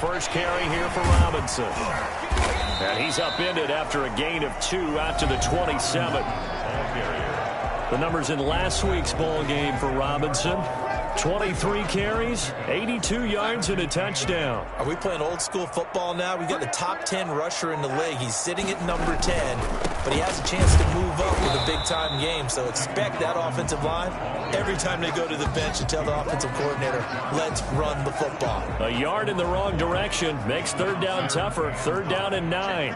first carry here for Robinson. And he's upended after a gain of 2 out to the 27. The numbers in last week's ball game for Robinson: 23 carries, 82 yards, and a touchdown. Are we playing old school football now? We got the top 10 rusher in the league. He's sitting at number 10, but he has a chance to move up with a big-time game. So expect that offensive line every time they go to the bench and tell the offensive coordinator, let's run the football. A yard in the wrong direction makes third down tougher. Third down and 9.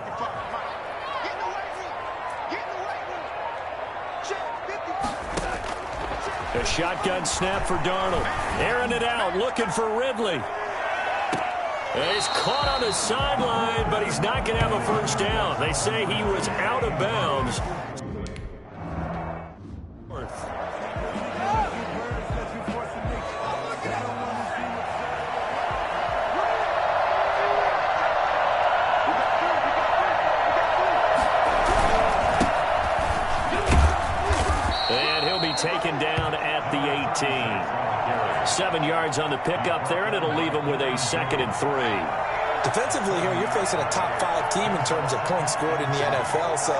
A shotgun snap for Darnold. Airing it out, looking for Ridley. And he's caught on the sideline, but he's not going to have a first down. They say he was out of bounds. Taken down at the 18. 7 yards on the pickup there, and it'll leave him with a 2nd and 3. Defensively here, you're facing a top 5 team in terms of points scored in the NFL. So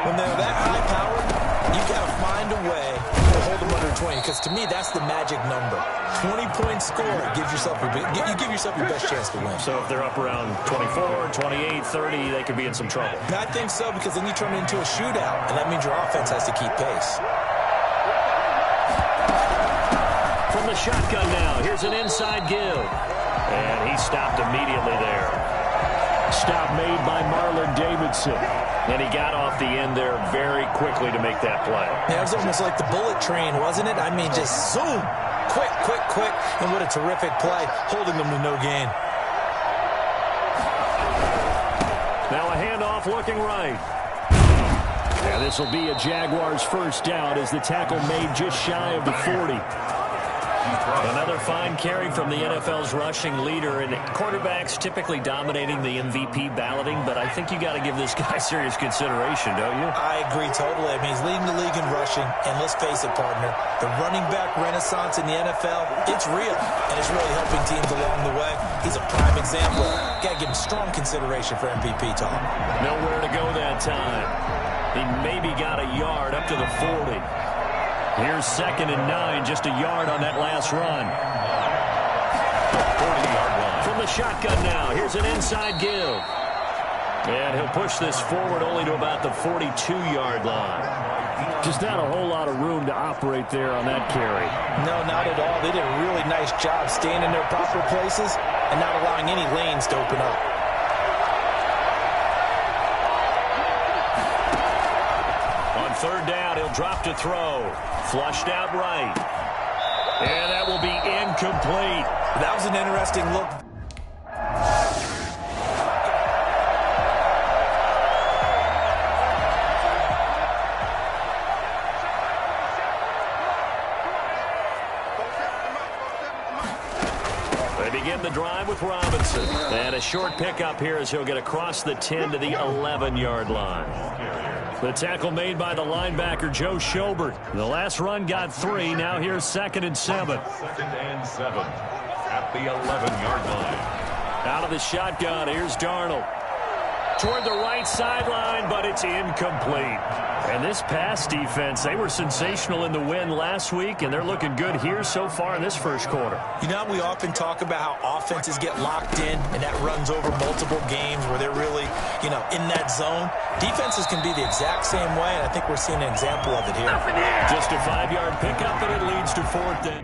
when they're that high-powered, you've got to find a way to hold them under 20. Because to me, that's the magic number. 20 points scored gives yourself you give yourself your best chance to win. So if they're up around 24, 28, 30, they could be in some trouble. I think so, because then you turn it into a shootout, and that means your offense has to keep pace. From the shotgun now, here's an inside give. And he stopped immediately there. Stop made by Marlon Davidson. And he got off the end there very quickly to make that play. Yeah, it was almost like the bullet train, wasn't it? I mean, just zoom. Quick, quick, quick. And what a terrific play, holding them to no gain. Now a handoff looking right. And this will be a Jaguars first down as the tackle made just shy of the 40. Another fine carry from the NFL's rushing leader, and quarterbacks typically dominating the MVP balloting, but I think you got to give this guy serious consideration, don't you? I agree totally. I mean, he's leading the league in rushing, and let's face it, partner, the running back renaissance in the NFL, it's real, and it's really helping teams along the way. He's a prime example. Got to give him strong consideration for MVP talk. Nowhere to go that time. He maybe got a yard up to the 40. Here's 2nd and 9, just a yard on that last run. 40-yard line. From the shotgun now, here's an inside give. And he'll push this forward only to about the 42-yard line. Just not a whole lot of room to operate there on that carry. No, not at all. They did a really nice job staying in their proper places and not allowing any lanes to open up. Third down, he'll drop to throw. Flushed out right. And that will be incomplete. That was an interesting look. They begin the drive with Robinson. And a short pickup here as he'll get across the 10 to the 11-yard line. The tackle made by the linebacker, Joe Schobert. The last run got 3. Now here's 2nd and 7. 2nd and 7 at the 11-yard line. Out of the shotgun, here's Darnold. Toward the right sideline, but it's incomplete. And this pass defense, they were sensational in the win last week, and they're looking good here so far in this first quarter. You know, we often talk about how offenses get locked in, and that runs over multiple games where they're really, in that zone. Defenses can be the exact same way, and I think we're seeing an example of it here. Just a 5-yard pickup, and it leads to 4th down.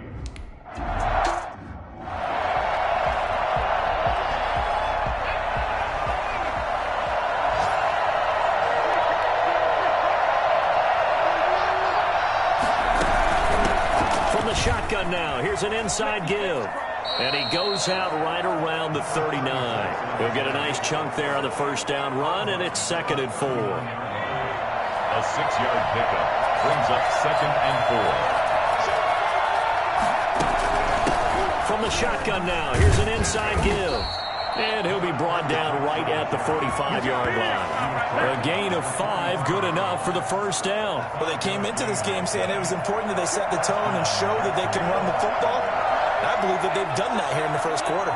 Shotgun now. Here's an inside give. And he goes out right around the 39. He'll get a nice chunk there on the first down run, and it's 2nd and 4. A 6-yard pickup brings up 2nd and 4. From the shotgun now, here's an inside give. And he'll be brought down right at the 45-yard line. A gain of 5, good enough for the first down. Well, they came into this game saying it was important that they set the tone and show that they can run the football. I believe that they've done that here in the first quarter.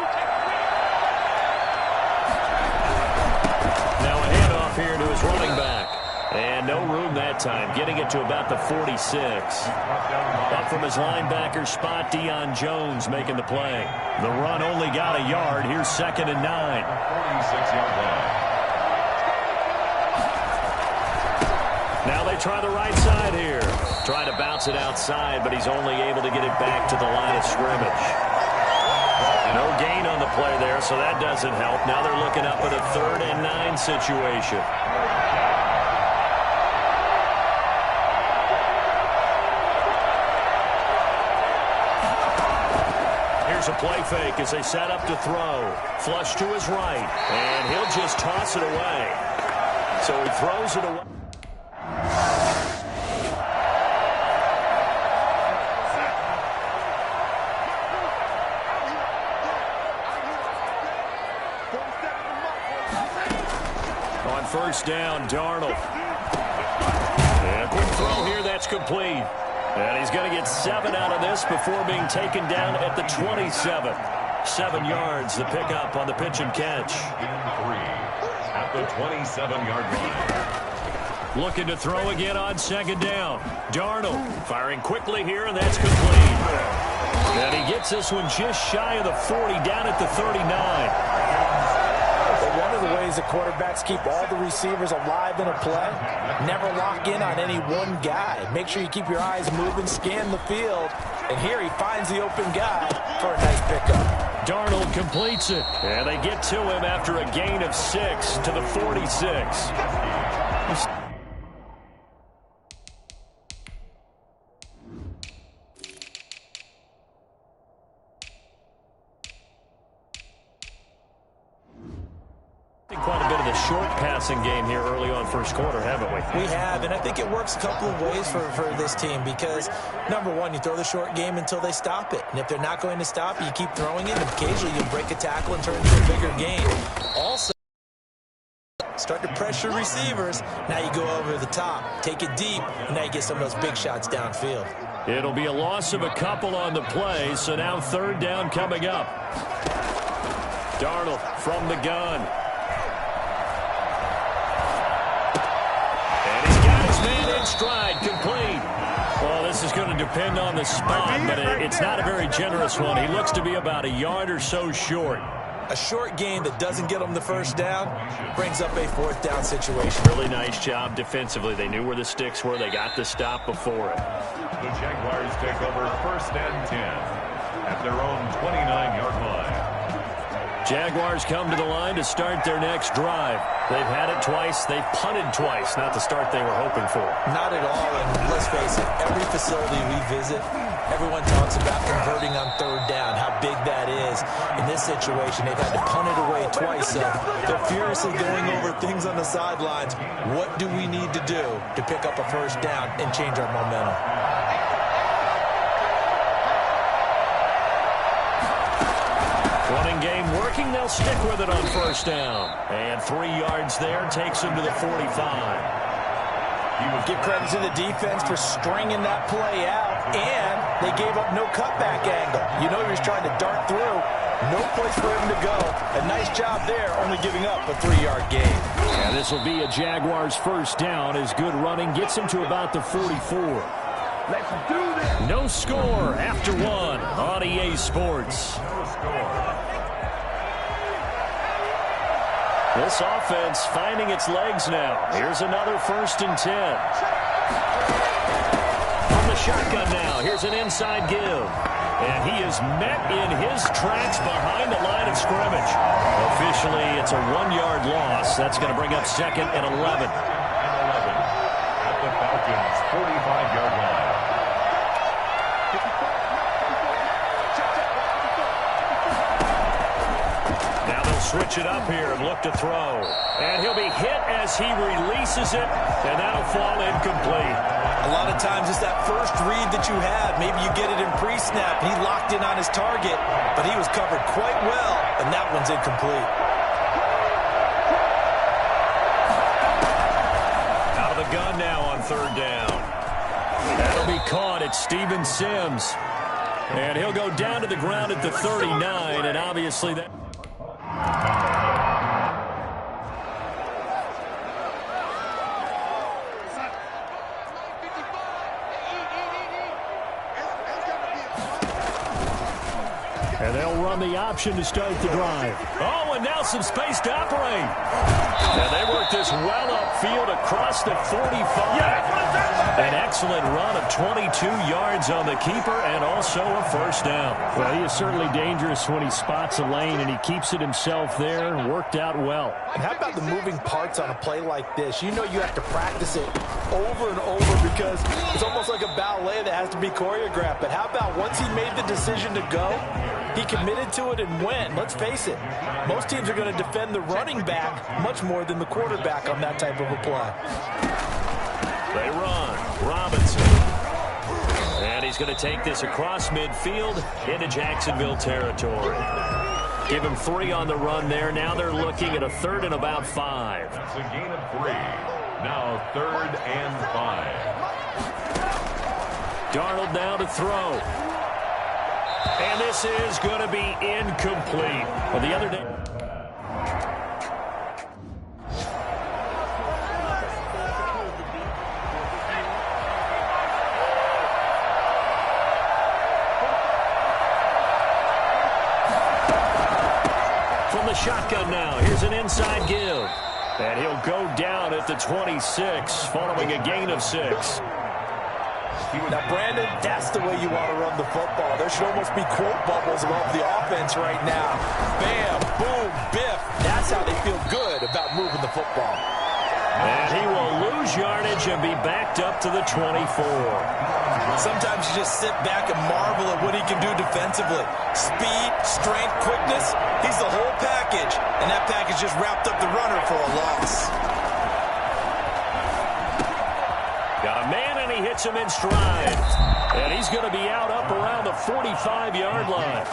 And no room that time, getting it to about the 46. Up from his linebacker spot, Deion Jones making the play. The run only got a yard. Here's 2nd and 9. 46-yard line. Now they try the right side here. Trying to bounce it outside, but he's only able to get it back to the line of scrimmage. No gain on the play there, so that doesn't help. Now they're looking up at a 3rd and 9 situation. Here's a play fake as they set up to throw. Flush to his right, and he'll just toss it away. So he throws it away. On 1st down, Darnold. And quick throw here, that's complete. And he's going to get 7 out of this before being taken down at the 27. 7 yards, the pickup on the pitch and catch. 3 at the 27-yard line. Looking to throw again on 2nd down. Darnold firing quickly here, and that's complete. And he gets this one just shy of the 40, down at the 39. One of the ways the quarterbacks keep all the receivers alive in a play, never lock in on any one guy. Make sure you keep your eyes moving, scan the field, and here he finds the open guy for a nice pickup. Darnold completes it, and they get to him after a gain of 6 to the 46. Quite a bit of the short passing game here early on 1st quarter, haven't we? We have, and I think it works a couple of ways for this team because, number one, you throw the short game until they stop it. And if they're not going to stop it, you keep throwing it, and occasionally you break a tackle and turn it into a bigger game. Also, start to pressure receivers. Now you go over the top, take it deep, and now you get some of those big shots downfield. It'll be a loss of a couple on the play, so now 3rd down coming up. Darnold from the gun. Stride complete. Well, this is going to depend on the spot, but it's not a very generous one. He looks to be about a yard or so short. A short game that doesn't get them the 1st down brings up a 4th down situation. Really nice job defensively. They knew where the sticks were. They got the stop before it. The Jaguars take over 1st and 10 at their own 29-yard line. Jaguars come to the line to start their next drive. They've had it twice. They've punted twice. Not the start they were hoping for. Not at all, and let's face it, every facility we visit, everyone talks about converting on 3rd down, how big that is. In this situation, they've had to punt it away twice, so they're furiously going over things on the sidelines. What do we need to do to pick up a 1st down and change our momentum? Running game working. They'll stick with it on 1st down. And 3 yards there takes him to the 45. Give credit to the defense for stringing that play out, and they gave up no cutback angle. You know he was trying to dart through. No place for him to go. A nice job there, only giving up a 3-yard gain. And this will be a Jaguars 1st down as good running gets him to about the 44. Let's do this. No score after 1 on EA Sports. No score. This offense finding its legs now. Here's another 1st and 10. From the shotgun now, here's an inside give. And he is met in his tracks behind the line of scrimmage. Officially, it's a 1-yard loss. That's going to bring up 2nd and 11. At the Falcons' 45-yard line. Switch it up here and look to throw. And he'll be hit as he releases it, and that'll fall incomplete. A lot of times it's that first read that you have. Maybe you get it in pre-snap. He locked in on his target, but he was covered quite well, and that one's incomplete. Out of the gun now on 3rd down. That'll be caught. It's Steven Sims. And he'll go down to the ground at the 39, and obviously that... And they'll run the option to start the drive. Oh, and now some space to operate. And they work this well upfield across the 45. An excellent run of 22 yards on the keeper and also a first down. Well, he is certainly dangerous when he spots a lane, and he keeps it himself there. Worked out well. And how about the moving parts on a play like this? You know you have to practice it over and over because it's almost like a ballet that has to be choreographed. But how about once he made the decision to go, he committed to it and went. Let's face it, most teams are going to defend the running back much more than the quarterback on that type of a play. They run. Robinson. And he's going to take this across midfield into Jacksonville territory. Give him 3 on the run there. Now they're looking at a 3rd and about 5. That's a gain of 3. Now 3rd and 5. Darnold now to throw. And this is going to be incomplete. Well, the other day... From the shotgun now, here's an inside give. And he'll go down at the 26, following a gain of 6. Now, Brandon, that's the way you want to run the football. There should almost be quote bubbles above the offense right now. Bam, boom, biff. That's how they feel good about moving the football. And he will lose yardage and be backed up to the 24. Sometimes you just sit back and marvel at what he can do defensively. Speed, strength, quickness, he's the whole package. And that package just wrapped up the runner for a loss. Got a man, and he hits him in stride. And he's going to be out up around the 45-yard line.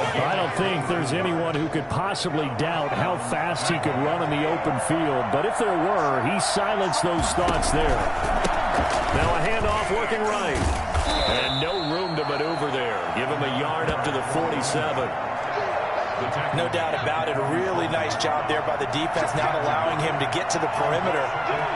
I don't think there's anyone who could possibly doubt how fast he could run in the open field. But if there were, he silenced those thoughts there. Now a handoff working right. And no room to maneuver there. Give him a yard up to the 47. No doubt about it. A really nice job there by the defense, not allowing him to get to the perimeter.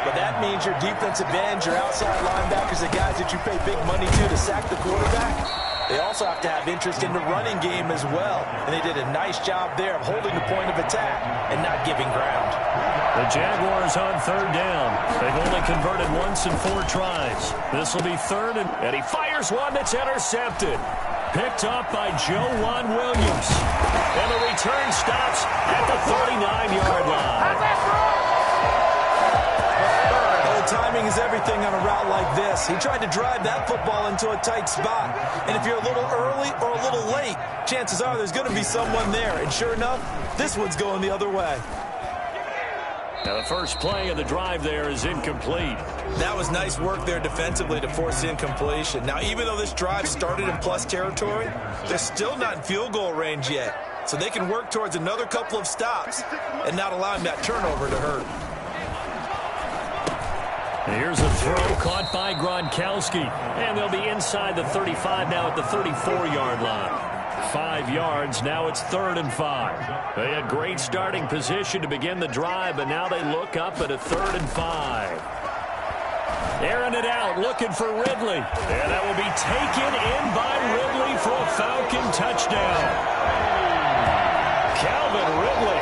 But that means your defensive ends, your outside linebackers, the guys that you pay big money to sack the quarterback, they also have to have interest in the running game as well. And they did a nice job there of holding the point of attack and not giving ground. The Jaguars on 3rd down. They've only converted once in 4 tries. This will be 3rd, and he fires one that's intercepted. Picked up by Joejuan Williams. And the return stops at the 39-yard line. Oh, timing is everything on a route like this. He tried to drive that football into a tight spot. And if you're a little early or a little late, chances are there's going to be someone there. And sure enough, this one's going the other way. Now the first play of the drive there is incomplete. That was nice work there defensively to force incompletion. Now, even though this drive started in plus territory, they're still not in field goal range yet. So they can work towards another couple of stops and not allowing that turnover to hurt. Here's a throw caught by Gronkowski. And they'll be inside the 35 now at the 34-yard line. 5 yards. Now it's 3rd and 5. They had great starting position to begin the drive, but now they look up at a 3rd and 5. Airing it out, looking for Ridley. And that will be taken in by Ridley for a Falcon touchdown. Calvin Ridley.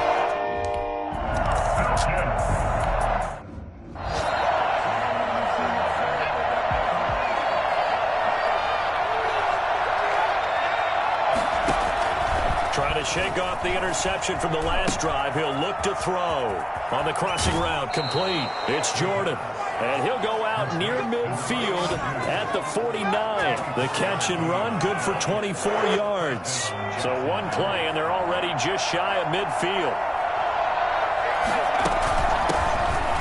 Trying to shake off the interception from the last drive. He'll look to throw. On the crossing route, complete. It's Jordan. And he'll go out near midfield at the 49. The catch and run, good for 24 yards. So one play, and they're already just shy of midfield.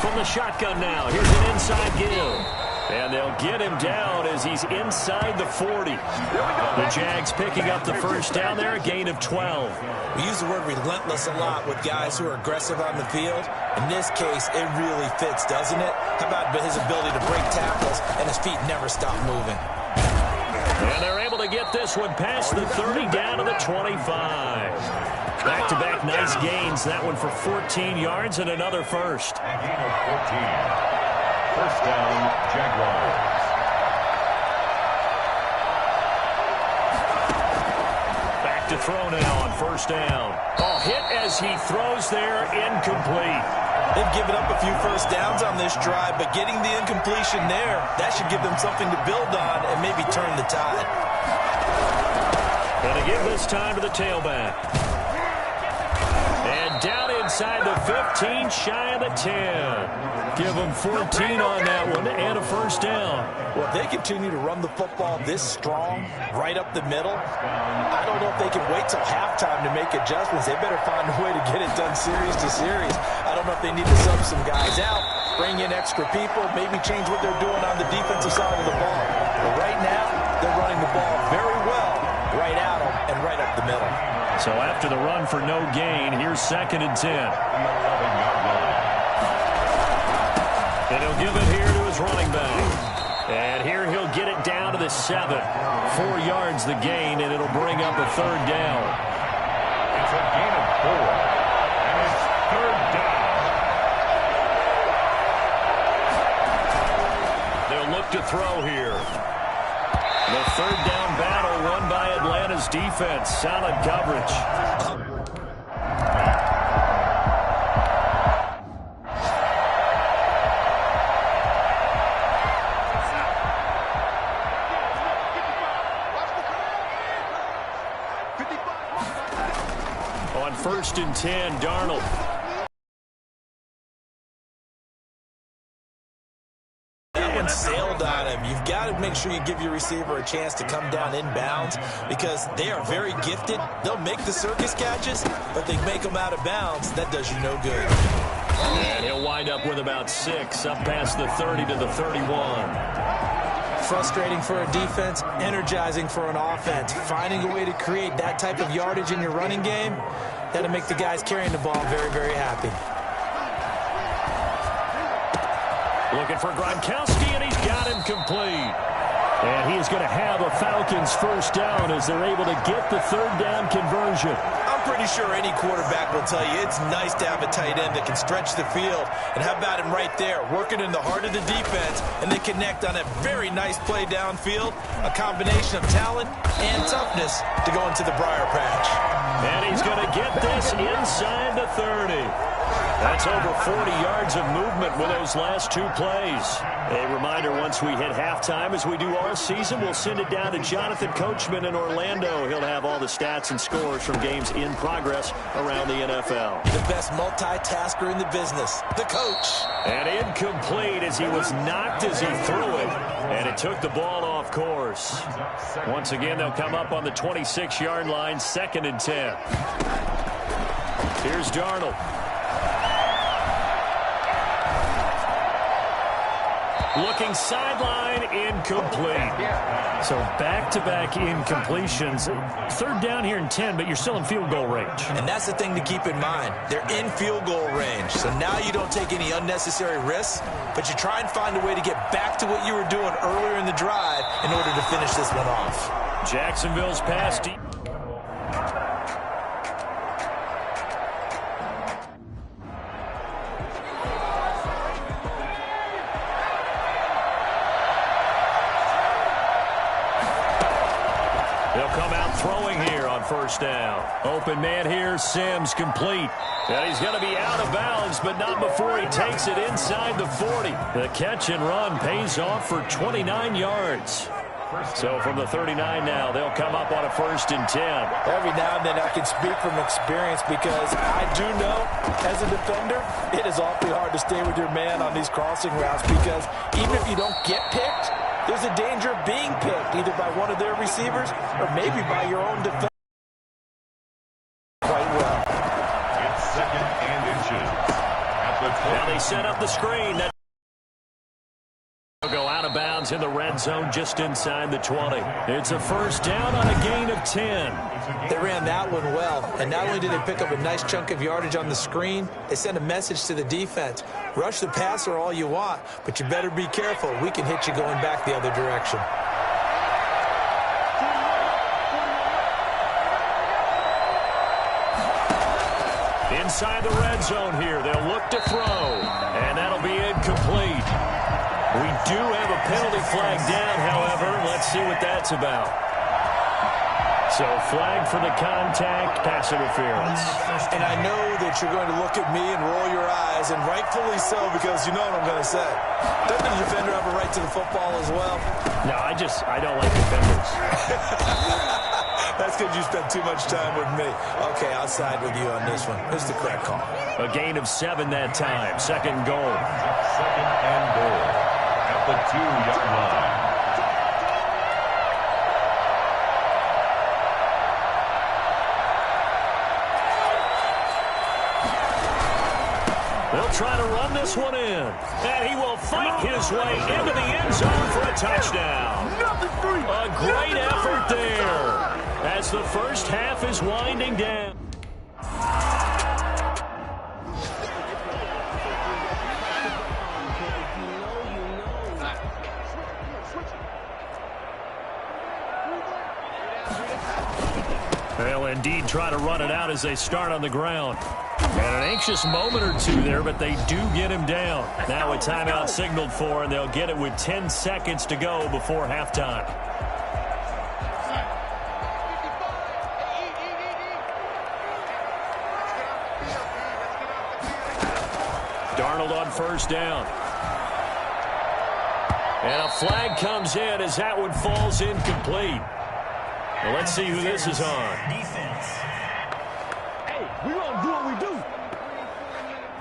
From the shotgun now, here's an inside give. And they'll get him down as he's inside the 40. The Jags picking up the first down there, a gain of 12. We use the word relentless a lot with guys who are aggressive on the field. In this case, it really fits, doesn't it? How about his ability to break tackles and his feet never stop moving? And they're able to get this one past the 30 down to the 25. Back-to-back nice gains. That one for 14 yards and another first. A gain of 14. First down, Jaguars. to throw now on first down. Oh, hit as he throws there, incomplete. They've given up a few first downs on this drive, but getting the incompletion there, that should give them something to build on and maybe turn the tide. Going to give this time to the tailback. And down inside the 15, shy of the 10. Give them 14 on that one and a first down. Well, if they continue to run the football this strong, right up the middle, I don't know if they can wait till halftime to make adjustments. They better find a way to get it done series to series. I don't know if they need to sub some guys out, bring in extra people, maybe change what they're doing on the defensive side of the ball. But right now, they're running the ball very well, right at them and right up the middle. So after the run for no gain, here's 2nd and 10. And he'll give it here to his running back. And here he'll get it down to the 7. 4 yards the gain, and it'll bring up a 3rd down. It's a gain of 4. And it's 3rd down. They'll look to throw here. The 3rd down battle won by Atlanta's defense. Solid coverage. On 1st and 10, Darnold. That one sailed on him. You've got to make sure you give your receiver a chance to come down inbounds because they are very gifted. They'll make the circus catches, but they make them out of bounds. That does you no good. And he'll wind up with about 6, up past the 30 to the 31. Frustrating for a defense, energizing for an offense. Finding a way to create that type of yardage in your running game, that'll make the guys carrying the ball very, very happy. Looking for Gronkowski, and he's got him complete. And he is going to have a Falcons first down as they're able to get the 3rd down conversion. I'm pretty sure any quarterback will tell you it's nice to have a tight end that can stretch the field. And how about him right there, working in the heart of the defense, and they connect on a very nice play downfield, a combination of talent and toughness to go into the briar patch. And he's going to get this inside the 30. That's over 40 yards of movement with those last 2 plays. A reminder, once we hit halftime, as we do all season, we'll send it down to Jonathan Coachman in Orlando. He'll have all the stats and scores from games in progress around the NFL. The best multitasker in the business, the coach. And incomplete as he was knocked as he threw it. And it took the ball off course. Once again, they'll come up on the 26-yard line, 2nd and 10. Here's Darnold. Looking sideline, incomplete. So back-to-back incompletions. 3rd down here and 10, but you're still in field goal range. And that's the thing to keep in mind. They're in field goal range. So now you don't take any unnecessary risks, but you try and find a way to get back to what you were doing earlier in the drive in order to finish this one off. Jacksonville's pass deep. Throwing here on first down. Open man here, Sims complete. And he's going to be out of bounds, but not before he takes it inside the 40. The catch and run pays off for 29 yards. So from the 39 now, they'll come up on a 1st and 10. Every now and then I can speak from experience because I do know as a defender, it is awfully hard to stay with your man on these crossing routes because even if you don't get picked, there's a danger of being picked either by one of their receivers or maybe by your own defense. Quite well. It's 2nd and inches. At the 20. Now they set up the screen. They'll go out of bounds in the red zone just inside the 20. It's a first down on a gain of 10. They ran that one well, and not only did they pick up a nice chunk of yardage on the screen, they sent a message to the defense. Rush the passer all you want, but you better be careful. We can hit you going back the other direction. Inside the red zone here, they'll look to throw, and that'll be incomplete. We do have a penalty flag down, however. Let's see what that's about. So flag for the contact, pass interference. And I know that you're going to look at me and roll your eyes, and rightfully so, because you know what I'm going to say. Doesn't the defender have a right to the football as well? No, I don't like defenders. That's because you spent too much time with me. Okay, I'll side with you on this one. It's the correct call. A gain of 7 that time. Second goal. Second and goal at the 2-yard line. They'll try to run this one in. And he will fight his way into the end zone for a touchdown. A great effort there as the first half is winding down. They'll indeed try to run it out as they start on the ground. And an anxious moment or two there, but they do get him down. Now a timeout signaled for, and they'll get it with 10 seconds to go before halftime. Darnold on first down. And a flag comes in as that one falls incomplete. Well, let's see who this is on. Defense. Hey, we're going to do what we do.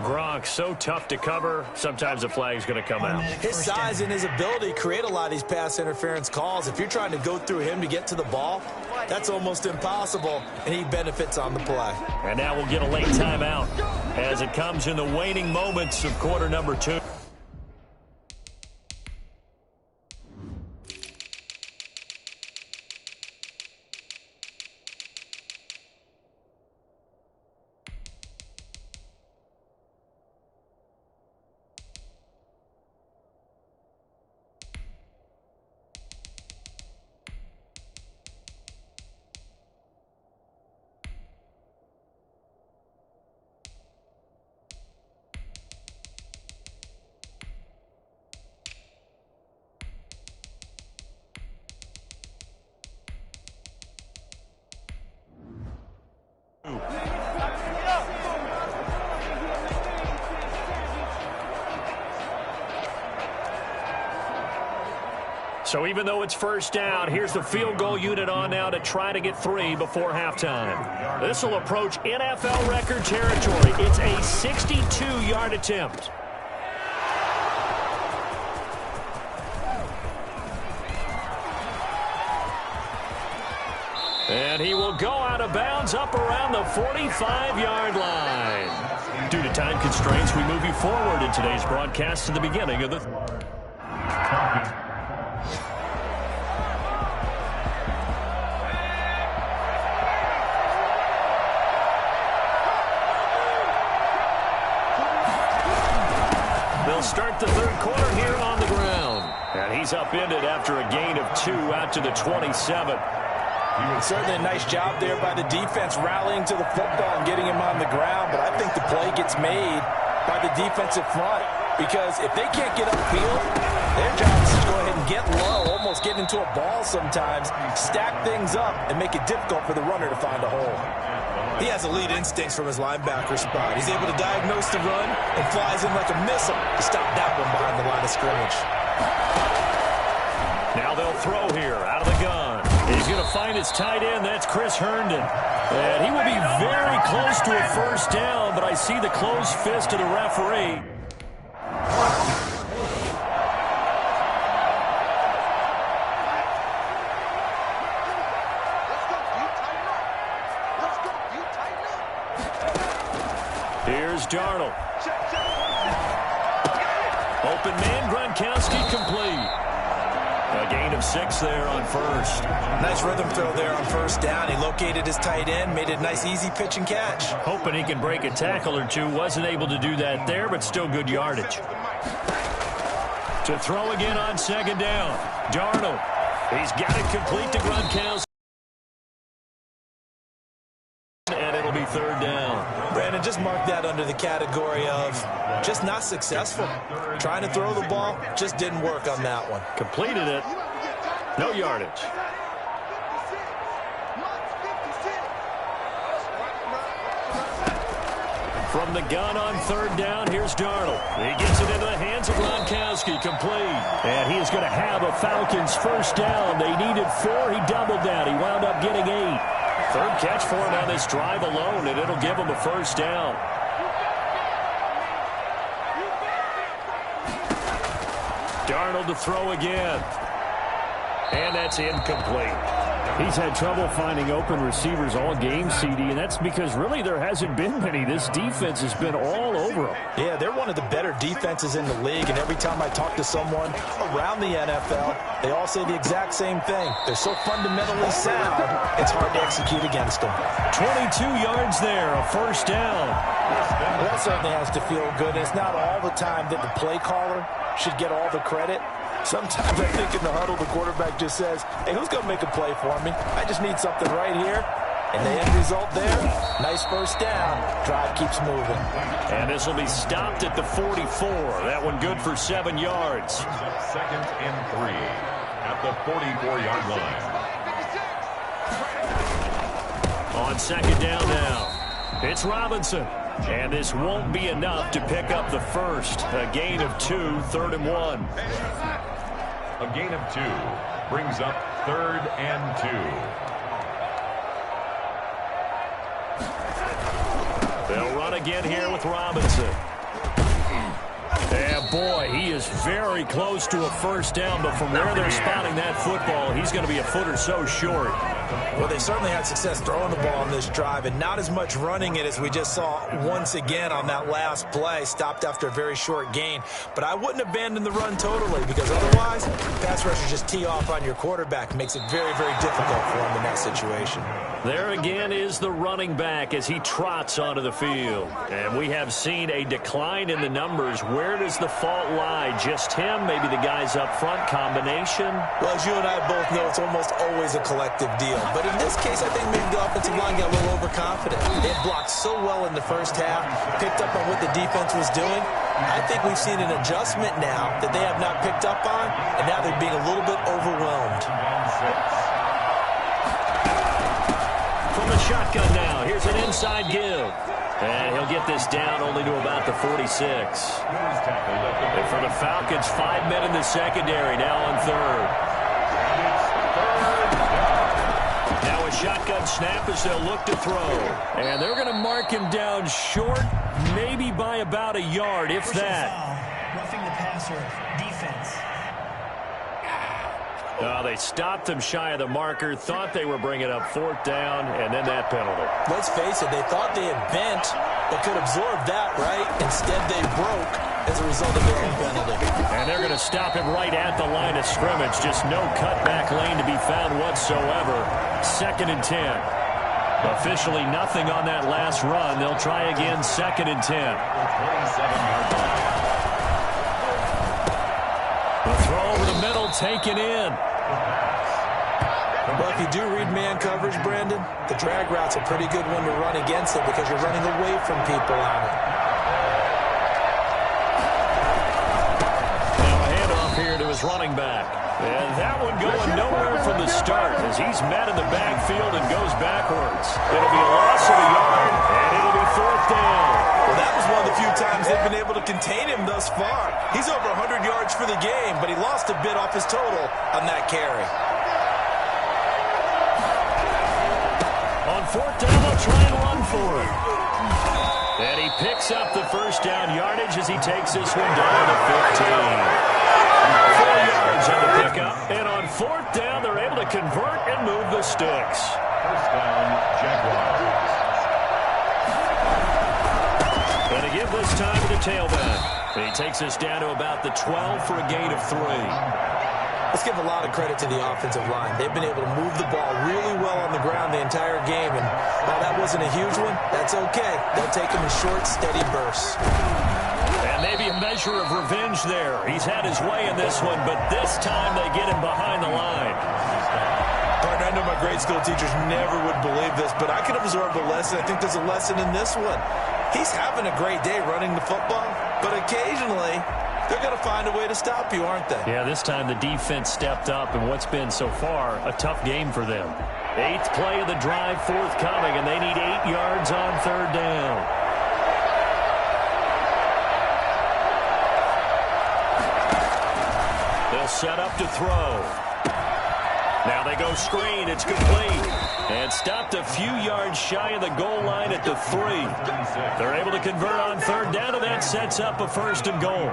Gronk, so tough to cover. Sometimes the flag's going to come out. His size and his ability create a lot of these pass interference calls. If you're trying to go through him to get to the ball, that's almost impossible, and he benefits on the play. And now we'll get a late timeout as it comes in the waning moments of quarter number 2. So even though it's first down, here's the field goal unit on now to try to get 3 before halftime. This will approach NFL record territory. It's a 62-yard attempt. And he will go out of bounds up around the 45-yard line. Due to time constraints, we move you forward in today's broadcast to the beginning of the... They'll start the third quarter here on the ground. And he's upended after a gain of 2 out to the 27. Certainly a nice job there by the defense rallying to the football and getting him on the ground, but I think the play gets made by the defensive front because if they can't get upfield, their job is to go ahead and get low, almost get into a ball sometimes, stack things up, and make it difficult for the runner to find a hole. He has elite instincts from his linebacker spot. He's able to diagnose the run and flies in like a missile to stop that one behind the line of scrimmage. Now they'll throw here out of the gun. He's going to find his tight end. That's Chris Herndon. And he will be very close to a first down, but I see the closed fist of the referee. Here's Darnold. Open man, Gronkowski complete. A gain of 6 there on first. Nice rhythm throw there on first down. He located his tight end, made it a nice easy pitch and catch. Hoping he can break a tackle or two. Wasn't able to do that there, but still good yardage. To throw again on second down. Darnold. He's got it complete to Gronkowski. And it'll be third down. Brandon, just mark that under the category of just not successful. Trying to throw the ball, just didn't work on that one. Completed it. No yardage. From the gun on third down, here's Darnold. He gets it into the hands of Gronkowski, complete. And he is going to have a Falcons first down. They needed 4. He doubled that. He wound up getting 8. Third catch for him on this drive alone, and it'll give him a first down. Darnold to throw again. And that's incomplete. He's had trouble finding open receivers all game, CD, and that's because really there hasn't been many. This defense has been all over them. Yeah, they're one of the better defenses in the league, and every time I talk to someone around the NFL, they all say the exact same thing. They're so fundamentally sound, it's hard to execute against them. 22 yards there, a first down. Well, that certainly has to feel good. It's not all the time that the play caller should get all the credit. Sometimes I think in the huddle, the quarterback just says, hey, who's going to make a play for me? I just need something right here. And the end result there, nice first down. Drive keeps moving. And this will be stopped at the 44. That one good for 7 yards. Second and 3 at the 44-yard line. On second down now, it's Robinson. And this won't be enough to pick up the first. A gain of 2, 3rd and 1. A gain of 2 brings up 3rd and 2. They'll run again here with Robinson. And boy, he is very close to a first down, but from where they're spotting that football, he's going to be a foot or so short. Well, they certainly had success throwing the ball on this drive, and not as much running it as we just saw once again on that last play. Stopped after a very short gain. But I wouldn't abandon the run totally, because otherwise, pass rushers just tee off on your quarterback. Makes it very, very difficult for him in that situation. There again is the running back as he trots onto the field. And we have seen a decline in the numbers. Where does the fault lie? Just him? Maybe the guys up front? Combination? Well, as you and I both know, it's almost always a collective deal. But in this case, I think maybe the offensive line got a little overconfident. They had blocked so well in the first half, picked up on what the defense was doing. I think we've seen an adjustment now that they have not picked up on, and now they're being a little bit overwhelmed. From the shotgun now, here's an inside give. And he'll get this down only to about the 46. And for the Falcons, 5 men in the secondary, now on third. Now a shotgun snap as they'll look to throw. And they're going to mark him down short, maybe by about a yard, if that. Roughing the passer, defense. They stopped him shy of the marker, thought they were bringing up 4th down, and then that penalty. Let's face it, they thought they had bent, but could absorb that, right? Instead, they broke as a result of their own penalty. And they're going to stop him right at the line of scrimmage. Just no cutback lane to be found whatsoever. 2nd and 10. Officially nothing on that last run. They'll try again, 2nd and 10. The throw over the middle, taken in. Well, if you do read man coverage, Brandon, the drag route's a pretty good one to run against it because you're running away from people on it. Now a handoff here to his running back. And that one going nowhere from the start as he's met in the backfield and goes backwards. It'll be a loss of a yard, and it'll be 4th down. Well, that was one of the few times they've been able to contain him thus far. He's over 100 yards for the game, but he lost a bit off his total on that carry. On 4th down, they'll try and run for it. And he picks up the first down yardage as he takes this one down to 15. 4 yards on the pickup. And on 4th down, they're able to convert and move the sticks. First down, Jaguars. And to give this time to the tailback. He takes us down to about the 12 for a gain of 3. Let's give a lot of credit to the offensive line. They've been able to move the ball really well on the ground the entire game. And while that wasn't a huge one, that's okay. They'll take them in short, steady bursts. And maybe a measure of revenge there. He's had his way in this one, but this time they get him behind the line. Partner, I know my grade school teachers never would believe this, but I can absorb a lesson. I think there's a lesson in this one. He's having a great day running the football, but occasionally they're going to find a way to stop you, aren't they? Yeah, this time the defense stepped up in what's been so far a tough game for them. 8th play of the drive forthcoming, and they need 8 yards on 3rd down. set up to throw. Now they go screen. It's complete. And stopped a few yards shy of the goal line at the 3. They're able to convert on third down, and that sets up a 1st and goal.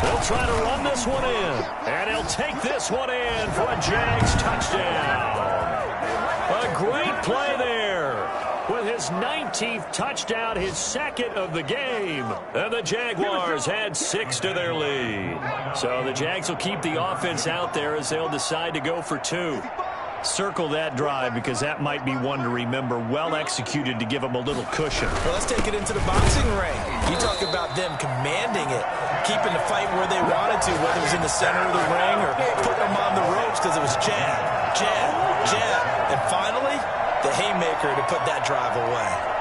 They'll try to run this one in. And he'll take this one in for a Jags touchdown. A great play there. With his 19th touchdown, his 2nd of the game. And the Jaguars had 6 to their lead. So the Jags will keep the offense out there as they'll decide to go for 2. Circle that drive because that might be one to remember. Well executed to give them a little cushion. Well, let's take it into the boxing ring. You talk about them commanding it, keeping the fight where they wanted to, whether it was in the center of the ring or putting them on the ropes because it was jab, jab, jab. And finally, the haymaker to put that drive away.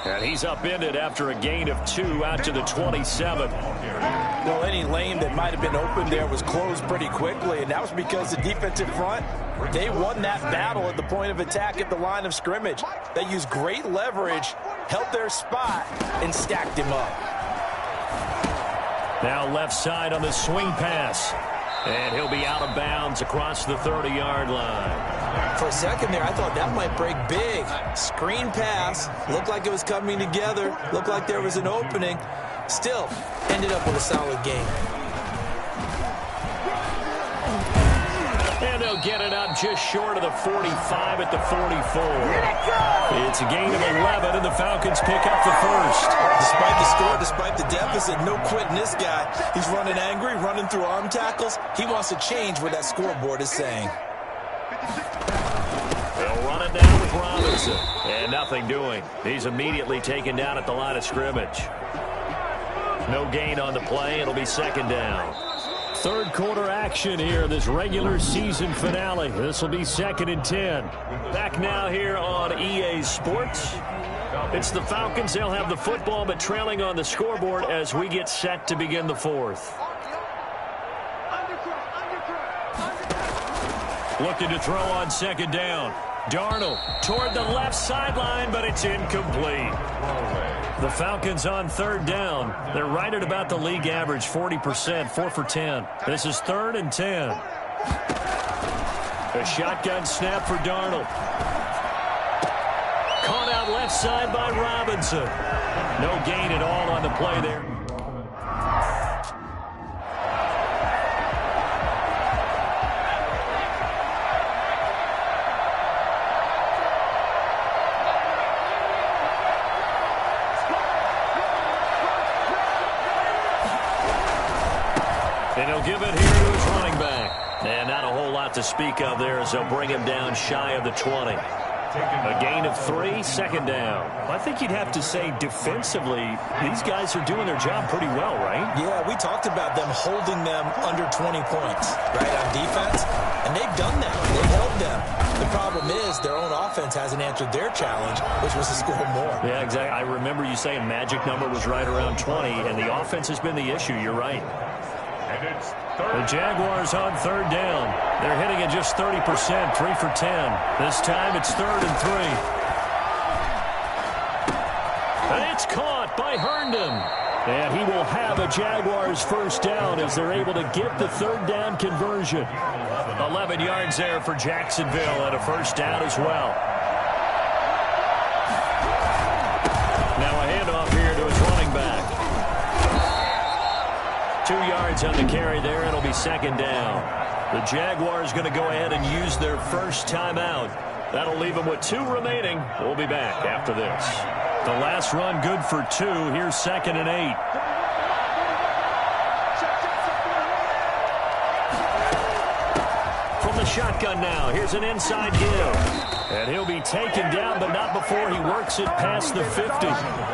And he's upended after a gain of 2 out to the 27. Well, any lane that might have been open there was closed pretty quickly, and that was because the defensive front, they won that battle at the point of attack at the line of scrimmage. They used great leverage, held their spot, and stacked him up. Now left side on the swing pass. And he'll be out of bounds across the 30-yard line. For a second there, I thought that might break big. Screen pass. Looked like it was coming together. Looked like there was an opening. Still, ended up with a solid game. And they'll get it up just short of the 45 at the 44. It's a gain of 11, and the Falcons pick up the 1st. Despite the score, despite the deficit, no quitting this guy. He's running angry, running through arm tackles. He wants to change what that scoreboard is saying. They'll run it down with Robinson. And nothing doing. He's immediately taken down at the line of scrimmage. No gain on the play. It'll be 2nd down. 3rd quarter action here, this regular season finale. This will be 2nd and 10. Back now here on EA Sports. It's the Falcons. They'll have the football, but trailing on the scoreboard as we get set to begin the 4th. Looking to throw on 2nd down. Darnold toward the left sideline, but it's incomplete. The Falcons on 3rd down. They're right at about the league average, 40%, 4 for 10. This is 3rd and 10. A shotgun snap for Darnold. Caught out left side by Robinson. No gain at all on the play there. And he'll give it here to his running back. And not a whole lot to speak of there as they'll bring him down shy of the 20. A gain of 3, 2nd down. I think you'd have to say defensively, these guys are doing their job pretty well, right? Yeah, we talked about them holding them under 20 points, right, on defense. And they've done that. They've held them. The problem is their own offense hasn't answered their challenge, which was to score more. Yeah, exactly. I remember you saying magic number was right around 20, and the offense has been the issue. You're right. The Jaguars on 3rd down. They're hitting at just 30%, 3 for 10. This time it's 3rd and 3. And it's caught by Herndon. And he will have a Jaguars 1st down as they're able to get the 3rd down conversion. 11 yards there for Jacksonville and a 1st down as well. Now a handoff here to his running back. 2 yards on the carry there. It'll be 2nd down. The Jaguars going to go ahead and use their 1st timeout. That'll leave them with 2 remaining. We'll be back after this. The last run good for 2. Here's 2nd and 8. shotgun now. Here's an inside give. And he'll be taken down, but not before he works it past the 50.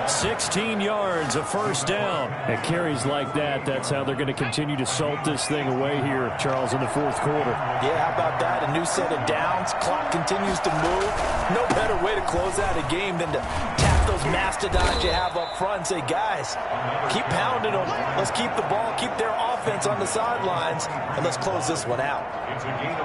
16 yards, a first down. And carries like that, that's how they're going to continue to salt this thing away here, Charles, in the fourth quarter. Yeah, how about that? A new set of downs. Clock continues to move. No better way to close out a game than to tap those mastodons you have up front and say, guys, keep pounding them. Let's keep the ball, keep their offense on the sidelines, and let's close this one out.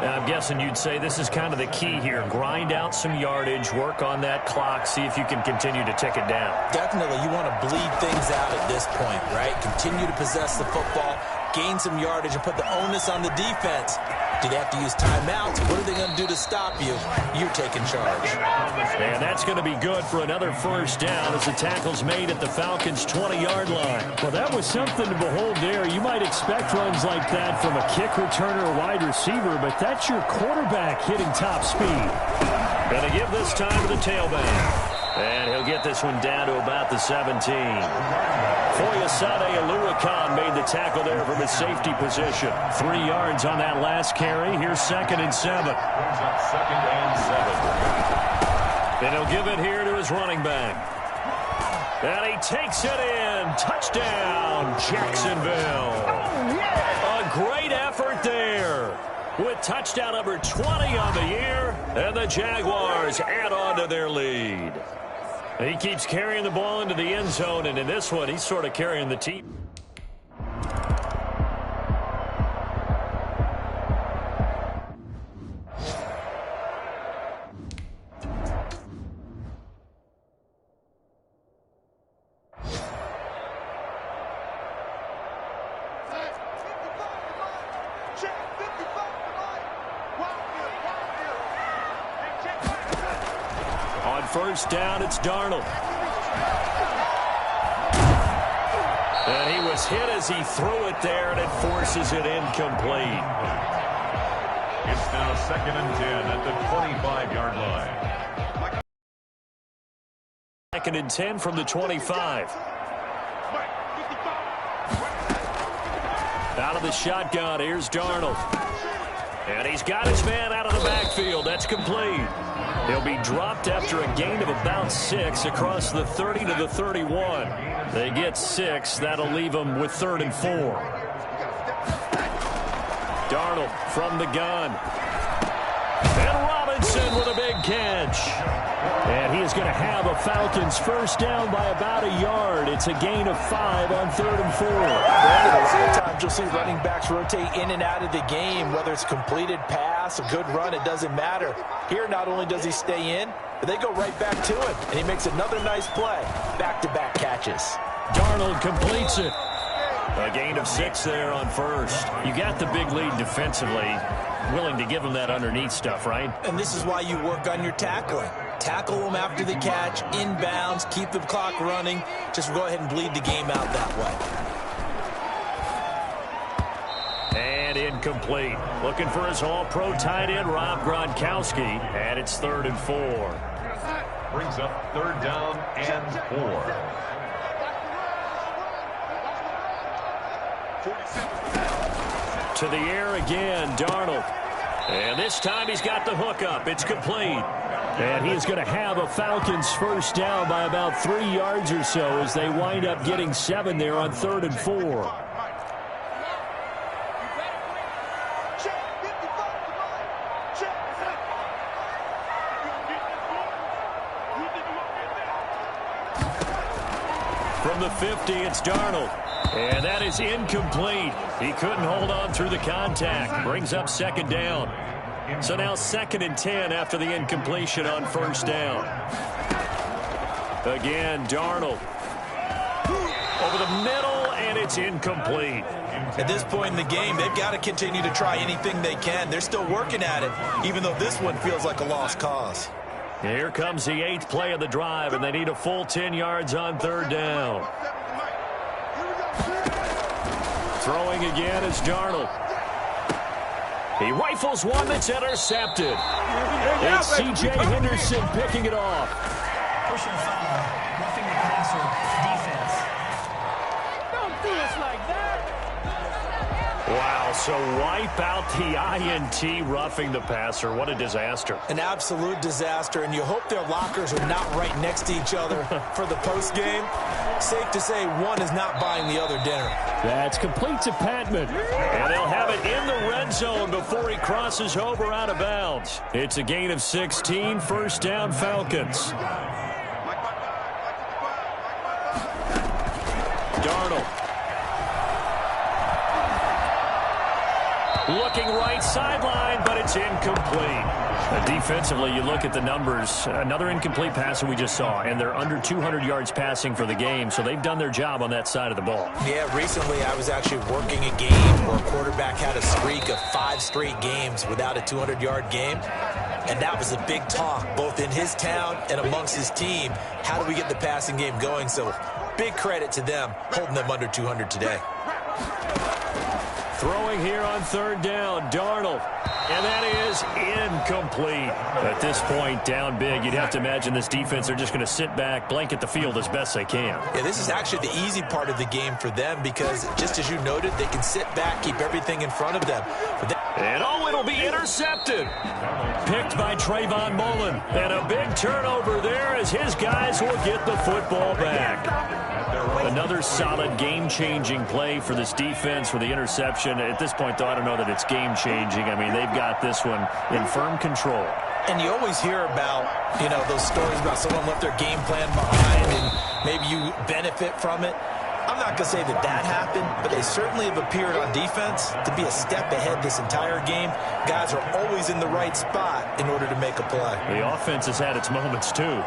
I'm guessing you'd say this is kind of the key here. Grind out some yardage, work on that clock, see if you can continue to tick it down. Definitely, you want to bleed things out at this point, right? Continue to possess the football, gain some yardage, and put the onus on the defense. Do they have to use timeouts? What are they going to do to stop you? You're taking charge. And that's going to be good for another first down as the tackle's made at the Falcons' 20-yard line. Well, that was something to behold there. You might expect runs like that from a kick returner or wide receiver, but that's your quarterback hitting top speed. Going to give this time to the tailback. And he'll get this one down to about the 17. Foyesade Oluwakan made the tackle there from his safety position. 3 yards on that last carry. Here's 2nd and 7. Brings up 2nd and 7. And he'll give it here to his running back. And he takes it in. Touchdown, Jacksonville. A great effort there. With touchdown number 20 on the year. And the Jaguars add on to their lead. He keeps carrying the ball into the end zone, and in this one, he's sort of carrying the team. First down, it's Darnold. And he was hit as he threw it there, and it forces it incomplete. It's now 2nd and 10 at the 25-yard line. 2nd and 10 from the 25. Out of the shotgun, here's Darnold. And he's got his man out of the backfield. That's complete. He'll be dropped after a gain of about 6 across the 30 to the 31. They get 6. That'll leave them with 3rd and 4. Darnold from the gun. And Robinson with a big catch. And he is going to have a Falcons first down by about a yard. It's a gain of 5 on 3rd and 4. A lot of times you'll see running backs rotate in and out of the game, whether it's completed pass, a good run, it doesn't matter. Here, not only does he stay in, but they go right back to him, and he makes another nice play. Back-to-back catches. Darnold completes it. A gain of 6 there on first. You got the big lead defensively. Willing to give him that underneath stuff, right? And this is why you work on your tackling. Tackle them after the catch, inbounds, keep the clock running. Just go ahead and bleed the game out that way. And incomplete. Looking for his all-pro tight end, Rob Gronkowski. And it's 3rd and 4. Brings up 3rd down and 4. To the air again, Darnold. And this time he's got the hook up. It's complete. And he is going to have a Falcons first down by about 3 yards or so as they wind up getting 7 there on 3rd and 4. From the 50, it's Darnold. And that is incomplete. He couldn't hold on through the contact. Brings up 2nd down. So now 2nd and 10 after the incompletion on first down. Again, Darnold. Over the middle, and it's incomplete. At this point in the game, they've got to continue to try anything they can. They're still working at it, even though this one feels like a lost cause. Here comes the 8th play of the drive, and they need a full 10 yards on 3rd down. Throwing again is Darnold. He rifles one that's intercepted. It's C.J. Henderson picking it off. Personal foul, roughing the passer, defense. Don't do us like that. Wow, so wipe out the INT roughing the passer. What a disaster. An absolute disaster, and you hope their lockers are not right next to each other for the postgame. Safe to say one is not buying the other dinner. That's complete to Patman. And they'll have it in the red zone before he crosses over out of bounds. It's a gain of 16, first down Falcons. Darnold. Looking right sideline, but it's incomplete. Defensively, you look at the numbers. Another incomplete pass that we just saw, and they're under 200 yards passing for the game, so they've done their job on that side of the ball. Yeah, recently I was actually working a game where a quarterback had a streak of 5 straight games without a 200-yard game, and that was a big talk both in his town and amongst his team. How do we get the passing game going? So big credit to them holding them under 200 today. Throwing here on third down, Darnold. And that is incomplete. At this point, down big, you'd have to imagine this defense, they're just going to sit back, blanket the field as best they can. Yeah, this is actually the easy part of the game for them because, just as you noted, they can sit back, keep everything in front of them. And it'll be intercepted. Picked by Trayvon Mullen. And a big turnover there as his guys will get the football back. Another solid game-changing play for this defense for the interception. At this point, though, I don't know that it's game-changing. I mean, they've got this one in firm control. And you always hear about, those stories about someone left their game plan behind and maybe you benefit from it. I'm not going to say that happened, but they certainly have appeared on defense to be a step ahead this entire game. Guys are always in the right spot in order to make a play. The offense has had its moments, too.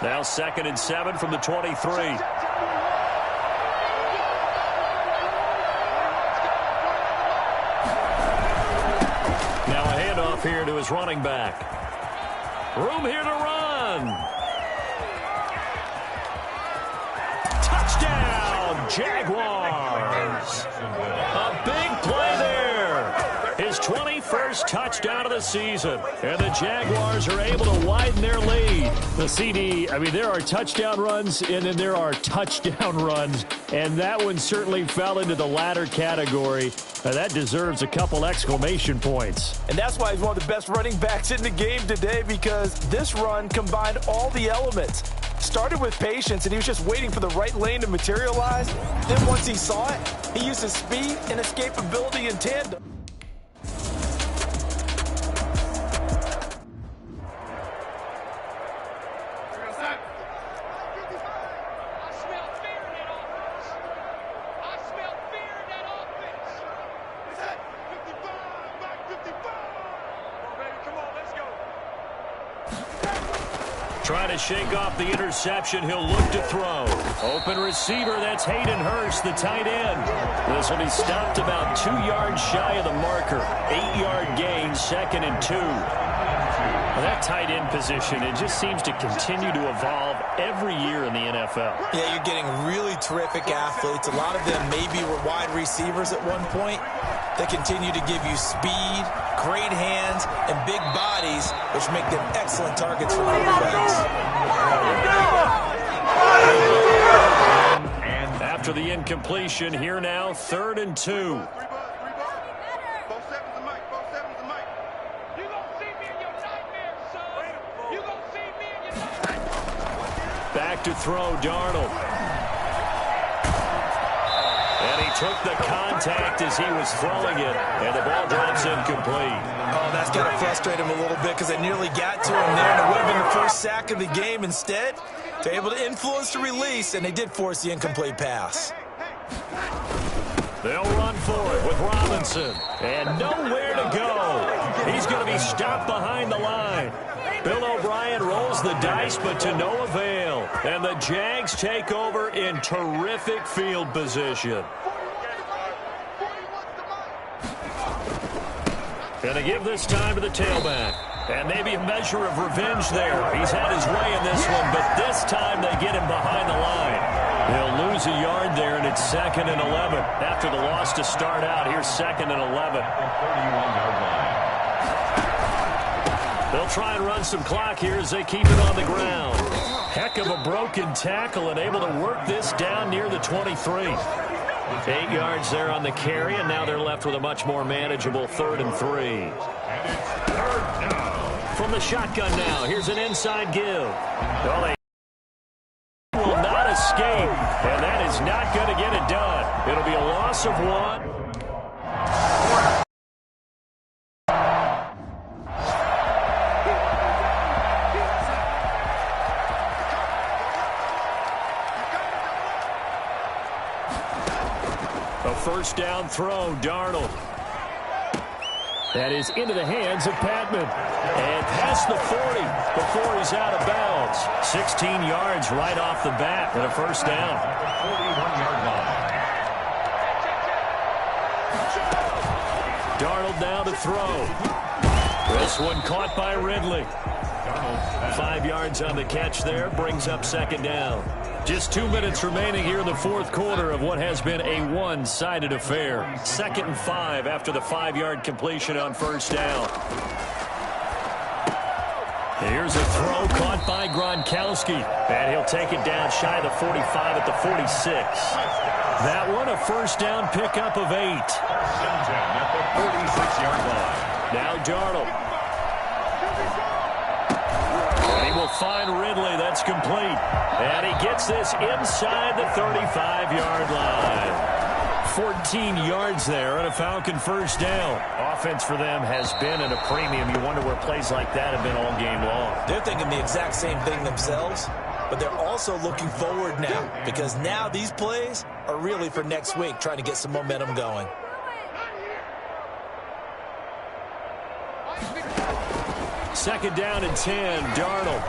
Now 2nd and 7 from the 23. Now a handoff here to his running back. Room here to run. Touchdown, Jaguars. A big play there. His 21st touchdown of the season. And the Jaguars are able to widen their lead. The CD, I mean, there are touchdown runs, and then there are touchdown runs. And that one certainly fell into the latter category. That deserves a couple exclamation points. And that's why he's one of the best running backs in the game today, because this run combined all the elements. Started with patience, and he was just waiting for the right lane to materialize. Then once he saw it, he used his speed and escapability in tandem. Trying to shake off the interception. He'll look to throw. Open receiver. That's Hayden Hurst, the tight end. This will be stopped about 2 yards shy of the marker. 8-yard gain, 2nd and 2. Well, that tight end position, it just seems to continue to evolve every year in the NFL. Yeah, you're getting really terrific athletes. A lot of them maybe were wide receivers at one point. They continue to give you speed, great hands, and big bodies, which make them excellent targets for quarterbacks. And after the incompletion, here now, 3rd and 2. Back to throw, Darnold. And he took the contact as he was throwing it, and the ball drops incomplete. Oh, that's got to frustrate him a little bit because they nearly got to him there, and it would have been the first sack of the game. Instead, they're able to influence the release, and they did force the incomplete pass. They'll run for it with Robinson, and nowhere to go. He's going to be stopped behind the line. Bill O'Brien rolls the dice, but to no avail. And the Jags take over in terrific field position. Going to give this time to the tailback. And maybe a measure of revenge there. He's had his way in this one, but this time they get him behind the line. They'll lose a yard there, and it's 2nd and 11. After the loss to start out, here's 2nd and 11. 31-yard line. They'll try and run some clock here as they keep it on the ground. Heck of a broken tackle and able to work this down near the 23. 8 yards there on the carry, and now they're left with a much more manageable 3rd and 3. And it's 3rd down. From the shotgun now, here's an inside give. Well, they will not escape, and that is not going to get it done. It'll be a loss of 1. A first down throw, Darnold. That is into the hands of Patman. And past the 40 before he's out of bounds. 16 yards right off the bat and a first down. 41-yard line. Darnold now to throw. This one caught by Ridley. 5 yards on the catch there, brings up 2nd down. Just 2 minutes remaining here in the 4th quarter of what has been a one-sided affair. 2nd and 5 after the 5-yard completion on first down. Here's a throw caught by Gronkowski. And he'll take it down shy of the 45 at the 46. That one a first down pickup of 8. At the 46-yard line. Now Darnold. And he will find Ridley. That's complete. And he gets this inside the 35-yard line. 14 yards there and a Falcon first down. Offense for them has been at a premium. You wonder where plays like that have been all game long. They're thinking the exact same thing themselves, but they're also looking forward now because now these plays are really for next week, trying to get some momentum going. Second down and 10, Darnold.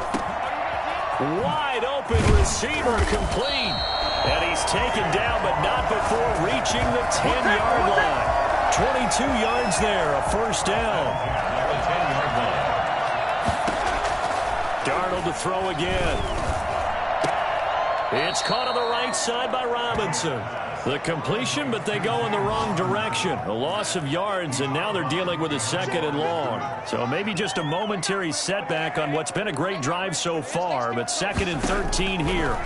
Wide open receiver complete. And he's taken down, but not before reaching the 10-yard line. 22 yards there, a first down. At the 10-yard line. Darnold to throw again. It's caught on the right side by Robinson. The completion, but they go in the wrong direction. A loss of yards, and now they're dealing with a 2nd and long. So maybe just a momentary setback on what's been a great drive so far, but 2nd and 13 here.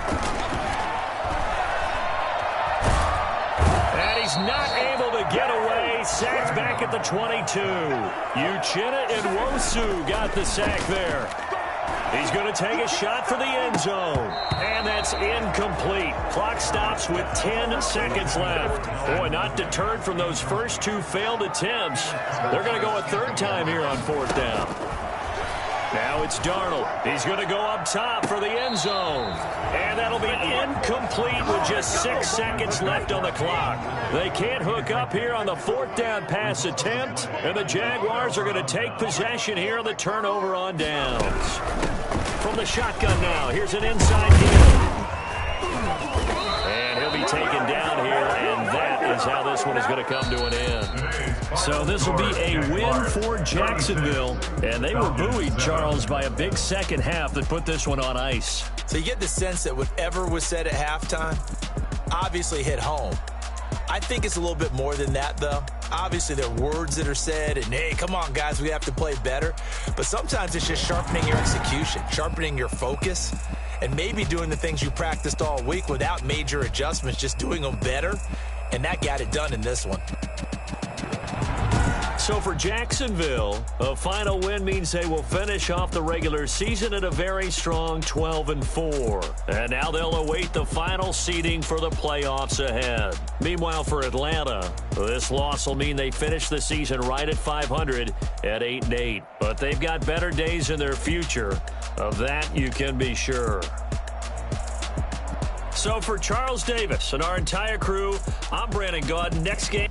And he's not able to get away. Sacked back at the 22. Uchenna and Nwosu got the sack there. He's going to take a shot for the end zone. And that's incomplete. Clock stops with 10 seconds left. Boy, not deterred from those first 2 failed attempts. They're going to go a 3rd time here on 4th down. Now it's Darnold. He's going to go up top for the end zone. And that'll be incomplete with just 6 seconds left on the clock. They can't hook up here on the 4th down pass attempt. And the Jaguars are going to take possession here on the turnover on downs. From the shotgun now, here's an inside deal. And he'll be taken down here, and that is how this one is going to come to an end. So this will be a win for Jacksonville, and they were buoyed, Charles, by a big second half that put this one on ice. So you get the sense that whatever was said at halftime obviously hit home. I think it's a little bit more than that, though. Obviously, there are words that are said, and, hey, come on, guys, we have to play better. But sometimes it's just sharpening your execution, sharpening your focus, and maybe doing the things you practiced all week without major adjustments, just doing them better, and that got it done in this one. So for Jacksonville, a final win means they will finish off the regular season at a very strong 12-4. And now they'll await the final seeding for the playoffs ahead. Meanwhile, for Atlanta, this loss will mean they finish the season right at 500 at 8-8. But they've got better days in their future. Of that, you can be sure. So for Charles Davis and our entire crew, I'm Brandon Gaudin. Next game.